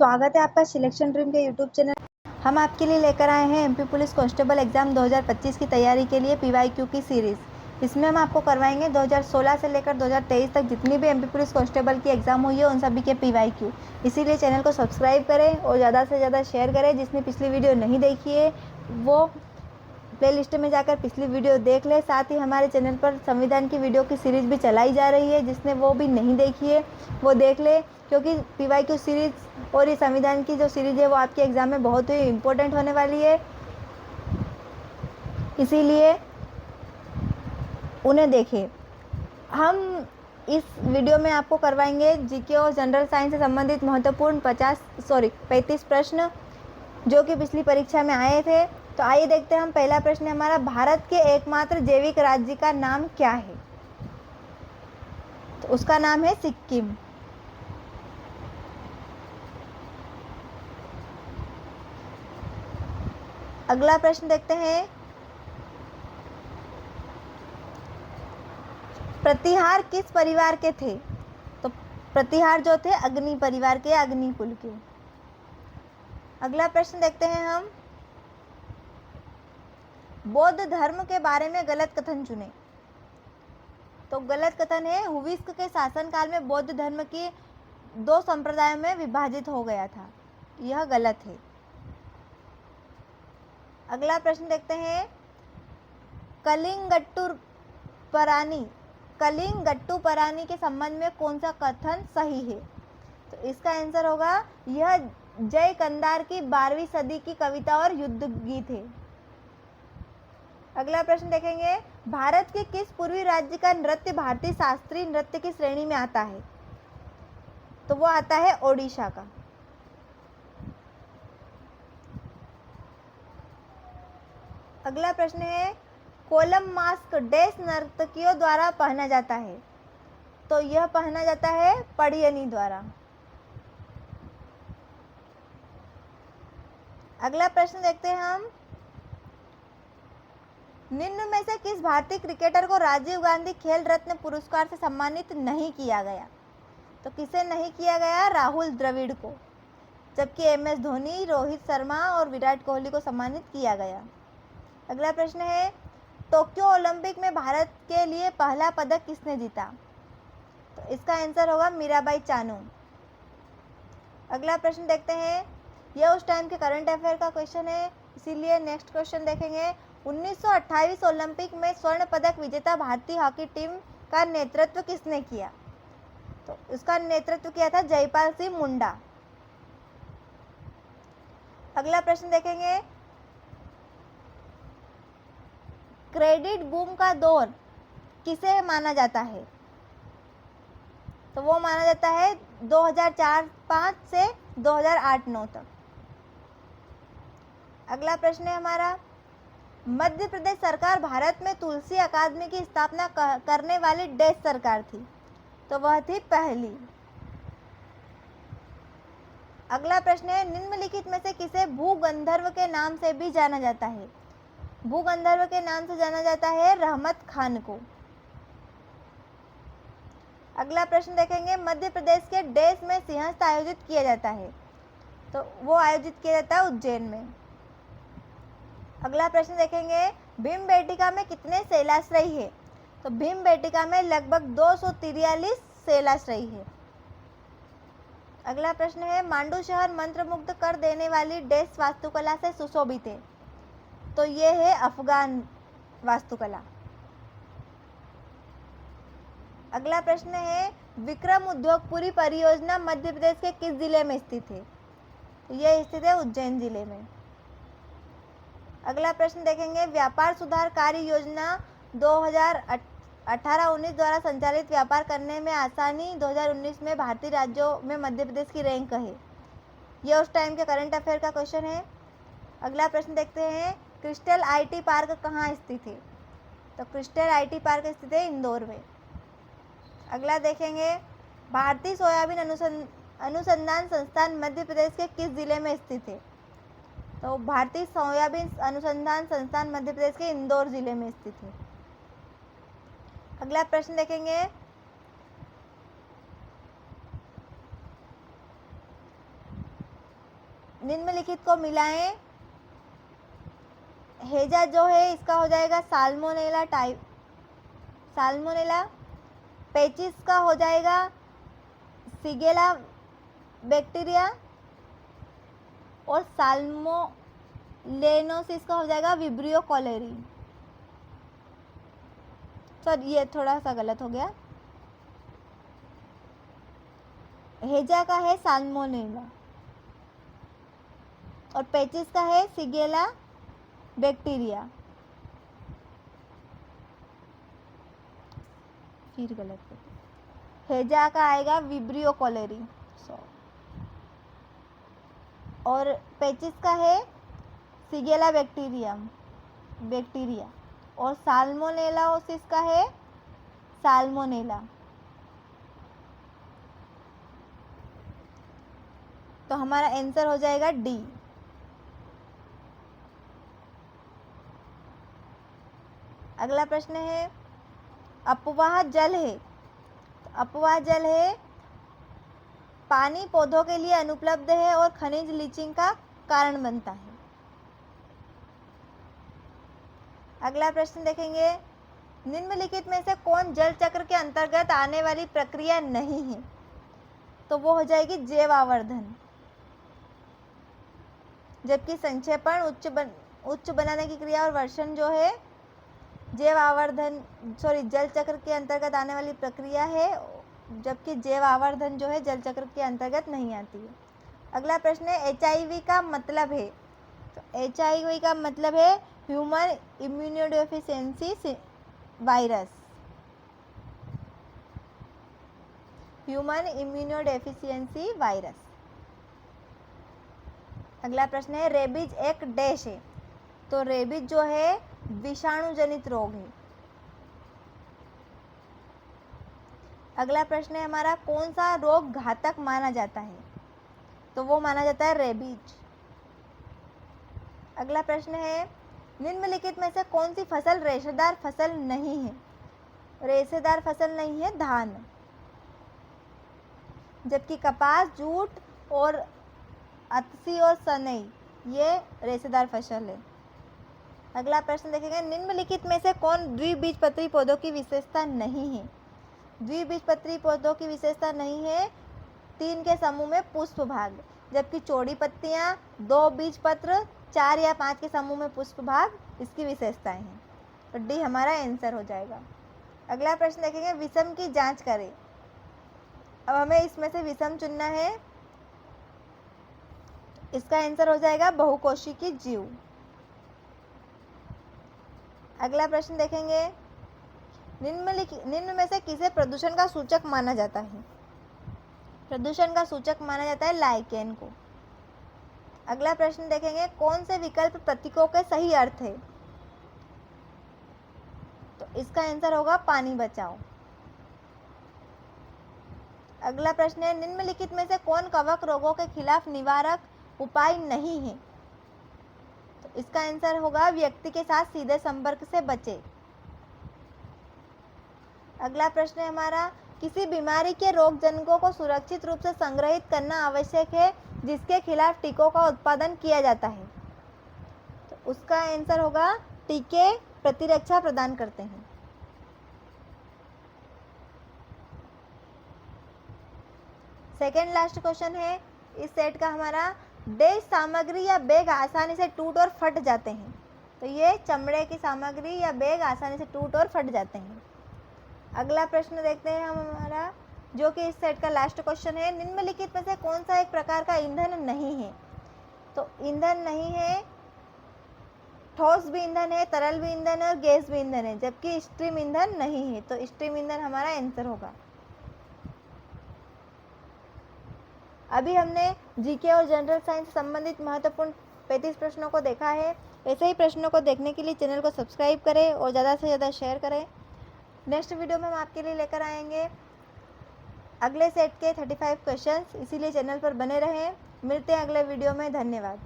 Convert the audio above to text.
स्वागत है आपका सिलेक्शन ड्रीम के यूट्यूब चैनल। हम आपके लिए लेकर आए हैं एमपी पुलिस कांस्टेबल एग्जाम 2025 की तैयारी के लिए पीवाईक्यू की सीरीज़। इसमें हम आपको करवाएंगे 2016 से लेकर 2023 तक जितनी भी एमपी पुलिस कांस्टेबल की एग्ज़ाम हुई है उन सभी के पीवाईक्यू। इसीलिए चैनल को सब्सक्राइब करें और ज़्यादा से ज़्यादा शेयर करें। जिसने पिछली वीडियो नहीं देखी है वो प्लेलिस्ट में जाकर पिछली वीडियो देख ले। साथ ही हमारे चैनल पर संविधान की वीडियो की सीरीज़ भी चलाई जा रही है, जिसने वो भी नहीं देखी है वो देख ले, क्योंकि पीवाईक्यू सीरीज़ और ये संविधान की जो सीरीज़ है वो आपके एग्ज़ाम में बहुत ही इम्पोर्टेंट होने वाली है, इसीलिए उन्हें देखें। हम इस वीडियो में आपको करवाएंगे जीके और जनरल साइंस से संबंधित महत्वपूर्ण 35 प्रश्न जो कि पिछली परीक्षा में आए थे। तो आइए देखते हैं हम। पहला प्रश्न है हमारा, भारत के एकमात्र जैविक राज्य का नाम क्या है? तो उसका नाम है सिक्किम। अगला प्रश्न देखते हैं, प्रतिहार किस परिवार के थे? तो प्रतिहार जो थे अग्नि परिवार के, अग्नि कुल के। अगला प्रश्न देखते हैं हम, बौद्ध धर्म के बारे में गलत कथन चुने। तो गलत कथन है, हुविस्क के शासनकाल में बौद्ध धर्म की 2 संप्रदायों में विभाजित हो गया था। यह गलत है। अगला प्रश्न देखते हैं, कलिंगट्टुपरानी के संबंध में कौन सा कथन सही है? तो इसका आंसर होगा, यह जय कंदार की 12वीं सदी की कविता और युद्ध गीत है। अगला प्रश्न देखेंगे, भारत के किस पूर्वी राज्य का नृत्य भारतीय शास्त्रीय नृत्य की श्रेणी में आता है? तो वो आता है ओडिशा का। अगला प्रश्न है, कोलम मास्क डैश नर्तकियों द्वारा पहना जाता है? तो यह पहना जाता है पडियनी द्वारा। अगला प्रश्न देखते हैं हम, निम्न में से किस भारतीय क्रिकेटर को राजीव गांधी खेल रत्न पुरस्कार से सम्मानित नहीं किया गया? तो किसे नहीं किया गया? राहुल द्रविड़ को, जबकि एमएस धोनी, रोहित शर्मा और विराट कोहली को सम्मानित किया गया। अगला प्रश्न है, टोक्यो ओलंपिक में भारत के लिए पहला पदक किसने जीता? तो इसका आंसर होगा मीराबाई चानू। अगला प्रश्न देखते हैं, यह उस टाइम के करंट अफेयर का क्वेश्चन है, इसीलिए नेक्स्ट क्वेश्चन देखेंगे, 1928 ओलंपिक में स्वर्ण पदक विजेता भारतीय हॉकी टीम का नेतृत्व किसने किया? तो इसका नेतृत्व किया था जयपाल सिंह मुंडा। अगला प्रश्न देखेंगे, क्रेडिट बूम का दौर किसे माना जाता है? तो वो माना जाता है 2004-05 से 2008-09 तक। अगला प्रश्न है हमारा, मध्य प्रदेश सरकार भारत में तुलसी अकादमी की स्थापना करने वाली डैश सरकार थी? तो वह थी पहली। अगला प्रश्न है, निम्नलिखित में से किसे भूगंधर्व के नाम से भी जाना जाता है? भूगंधर्व के नाम से जाना जाता है रहमत खान को। अगला प्रश्न देखेंगे, मध्य प्रदेश के डैश में सिंहस्थ आयोजित किया जाता है? तो वो आयोजित किया जाता है उज्जैन में। अगला प्रश्न देखेंगे, भीमबेटका में कितने शैलाश्रय है? तो भीमबेटका में लगभग 243 शैलाश्रय है। अगला प्रश्न है, मांडू शहर मंत्रमुग्ध कर देने वाली डैश वास्तुकला से सुशोभित है? तो ये है अफगान वास्तुकला। अगला प्रश्न है, विक्रम उद्योगपुरी परियोजना मध्य प्रदेश के किस जिले में स्थित है? तो यह स्थित है उज्जैन जिले में। अगला प्रश्न देखेंगे, व्यापार सुधार कार्य योजना 2018-19 द्वारा संचालित व्यापार करने में आसानी 2019 में भारतीय राज्यों में मध्य प्रदेश की रैंक है? यह उस टाइम के करंट अफेयर का क्वेश्चन है। अगला प्रश्न देखते हैं, क्रिस्टल आईटी पार्क कहाँ स्थित है? तो क्रिस्टल आईटी पार्क स्थित है इंदौर में। अगला देखेंगे, भारतीय सोयाबीन अनुसंधान संस्थान मध्य प्रदेश के किस जिले में स्थित है? तो भारतीय सोयाबीन अनुसंधान संस्थान मध्य प्रदेश के इंदौर जिले में स्थित है। अगला प्रश्न देखेंगे, निम्नलिखित को मिलाएं। हेजा जो है इसका हो जाएगा साल्मोनेला। पेचिस का हो जाएगा सिगेला बैक्टीरिया और साल्मोनेलोसिस का हो जाएगा विब्रियो कॉलेरी। सर ये थोड़ा सा गलत हो गया, हेजा का है साल्मोनेला और पेचिस का है सिगेला बैक्टीरिया। फिर गलत हो गया, हेजा का आएगा विब्रियो कॉलेरी और पेचिस का है सिगेला बैक्टीरिया और साल्मोनेलोसिस का है साल्मोनेला। तो हमारा आंसर हो जाएगा डी। अगला प्रश्न है अपवाह जल है। तो अपवाह जल है पानी पौधों के लिए अनुपलब्ध है और खनिज लीचिंग का कारण बनता है। अगला प्रश्न देखेंगे निम्नलिखित में से कौन जल चक्र के अंतर्गत आने वाली प्रक्रिया नहीं है। तो वो हो जाएगी जैव आवर्धन, जबकि संक्षेपण उच्च बनाने की क्रिया और वर्षण जो है जल चक्र के अंतर्गत आने वाली प्रक्रिया है, जबकि जैव आवर्धन जो है जल चक्र के अंतर्गत नहीं आती है। अगला प्रश्न है HIV का मतलब है। तो HIV का मतलब है ह्यूमन इम्यूनोडेफिशिएंसी वायरस। अगला प्रश्न है रेबीज एक डैश है। तो रेबीज जो है विषाणु जनित रोग है। अगला प्रश्न है हमारा कौन सा रोग घातक माना जाता है। तो वो माना जाता है रेबीज। अगला प्रश्न है निम्नलिखित में से कौन सी फसल रेशेदार फसल नहीं है। रेशेदार फसल नहीं है धान, जबकि कपास, जूट और अतसी और सनई ये रेशेदार फसल है। अगला प्रश्न देखेंगे निम्नलिखित में से कौन द्विबीजपत्री पौधों की विशेषता नहीं है। द्विबीजपत्री पौधों की विशेषता नहीं है 3 के समूह में पुष्प भाग, जबकि चौड़ी पत्तियां, 2 बीजपत्र, 4 या 5 के समूह में पुष्प भाग इसकी विशेषताएं हैं। तो डी हमारा आंसर हो जाएगा। अगला प्रश्न देखेंगे विषम की जांच करें। अब हमें इसमें से विषम चुनना है। इसका आंसर हो जाएगा बहुकोशिकीय जीव। अगला प्रश्न देखेंगे निम्न में से किसे प्रदूषण का सूचक माना जाता है। प्रदूषण का सूचक माना जाता है लाइकेन को। अगला प्रश्न देखेंगे कौन से विकल्प प्रतीकों के सही अर्थ है। तो इसका आंसर होगा पानी बचाओ। अगला प्रश्न है निम्नलिखित में से कौन कवक रोगों के खिलाफ निवारक उपाय नहीं है। तो इसका आंसर होगा व्यक्ति के साथ सीधे संपर्क से बचे। अगला प्रश्न है हमारा किसी बीमारी के रोगजनकों को सुरक्षित रूप से संग्रहित करना आवश्यक है जिसके खिलाफ टीकों का उत्पादन किया जाता है। तो उसका आंसर होगा टीके प्रतिरक्षा प्रदान करते हैं। सेकेंड लास्ट क्वेश्चन है इस सेट का हमारा डैश सामग्री या बैग आसानी से टूट और फट जाते हैं। तो ये चमड़े की सामग्री या बैग आसानी से टूट और फट जाते हैं। अगला प्रश्न देखते हैं हम हमारा जो कि इस सेट का लास्ट क्वेश्चन है निम्नलिखित में से कौन सा एक प्रकार का ईंधन नहीं है। तो ईंधन नहीं है, ठोस भी ईंधन है, तरल भी ईंधन है और गैस भी ईंधन है, जबकि स्ट्रीम ईंधन नहीं है। तो स्ट्रीम ईंधन हमारा आंसर होगा। अभी हमने जीके और जनरल साइंस से संबंधित महत्वपूर्ण 35 प्रश्नों को देखा है। ऐसे ही प्रश्नों को देखने के लिए चैनल को सब्सक्राइब करें और ज़्यादा से ज़्यादा शेयर करें। नेक्स्ट वीडियो में हम आपके लिए लेकर आएंगे अगले सेट के 35 क्वेश्चंस, इसीलिए चैनल पर बने रहें। मिलते हैं अगले वीडियो में। धन्यवाद।